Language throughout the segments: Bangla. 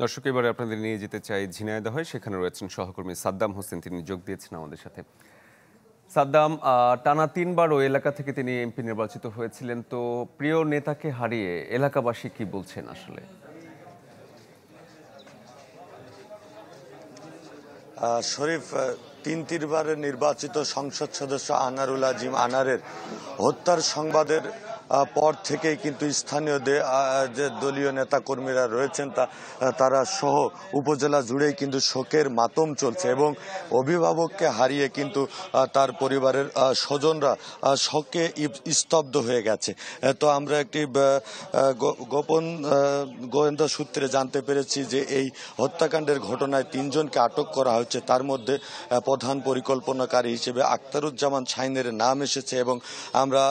দর্শক, এবারে আপনাদের নিয়ে যেতে চাই ঝিনাইদহে। সেখানে রয়েছেন সহকর্মী সাদ্দাম হোসেন, তিনি যোগ দিয়েছেন আমাদের সাথে। সাদ্দাম, টানা ৩বার ওই এলাকা থেকে তিনি এমপি নির্বাচিত হয়েছিলেন। তো প্রিয় নেতাকে হারিয়ে এলাকাবাসী কি বলছেন আসলে? শরীফ, তিনবারের নির্বাচিত সংসদ সদস্য আনারুল আজিম আনারের হত্যার সংবাদের পর থেকেই কিন্তু স্থানীয় যে দলীয় নেতাকর্মীরা রয়েছেন তারা সহ উপজেলা জুড়েই কিন্তু শোকের মাতম চলছে এবং অভিভাবককে হারিয়ে কিন্তু তার পরিবারের স্বজনরা শোকে স্তব্ধ হয়ে গেছে। তো আমরা একটি গোপন গোয়েন্দা সূত্রে জানতে পেরেছি যে এই হত্যাকাণ্ডের ঘটনায় ৩ জনকে আটক করা হয়েছে। তার মধ্যে প্রধান পরিকল্পনাকারী হিসেবে আখতারুজ্জামান শাহিনের নাম এসেছে এবং আমরা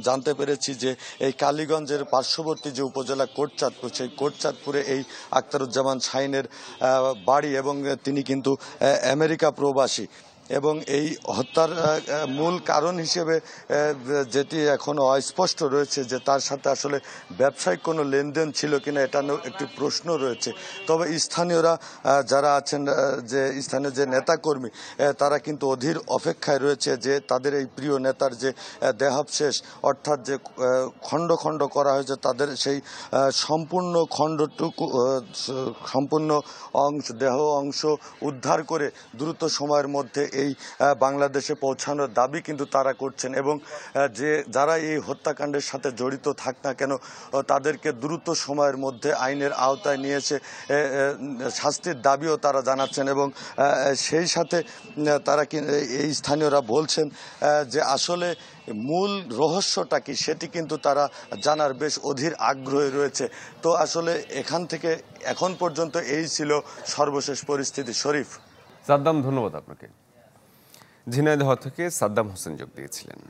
জানতে পেরেছি যে এই কালীগঞ্জের পার্শ্ববর্তী যে উপজেলা কোটচাঁদপুর, সেই কোটচাঁদপুরে এই আখতারুজ্জামান শাহিনের বাড়ি এবং তিনি কিন্তু আমেরিকা প্রবাসী। এবং এই হত্যার মূল কারণ হিসেবে যেটি এখনো অস্পষ্ট রয়েছে যে তার সাথে আসলে ব্যবসায়িক কোনো লেনদেন ছিল কিনা, এটা একটি প্রশ্ন রয়েছে। তবে স্থানীয়রা যারা আছেন, যে স্থানীয় যে নেতাকর্মী, তারা কিন্তু অধীর অপেক্ষায় রয়েছে যে তাদের এই প্রিয় নেতার যে দেহাবশেষ, অর্থাৎ যে খণ্ড খণ্ড করা হয়েছে, তাদের সেই সম্পূর্ণ খণ্ডটুকু, সম্পূর্ণ দেহ অংশ উদ্ধার করে দ্রুত সময়ের মধ্যে এই বাংলাদেশে পৌঁছানোর দাবি কিন্তু তারা করছেন এবং যে যারা এই হত্যাকাণ্ডের সাথে জড়িত থাক না কেন তাদেরকে দ্রুত সময়ের মধ্যে আইনের আওতায় নিয়ে এসে শাস্তির দাবিও তারা জানাচ্ছেন। এবং সেই সাথে তারা এই স্থানীয়রা বলছেন যে আসলে মূল রহস্যটা কি সেটি কিন্তু তারা জানার বেশ অধীর আগ্রহে রয়েছে। তো আসলে এখান থেকে এখন পর্যন্ত এই ছিল সর্বশেষ পরিস্থিতি। শরীফ। সাদ্দাম, ধন্যবাদ আপনাকে। ঝিনাইদহ থেকে সাদ্দাম হোসেন যোগ দিয়েছিলেন।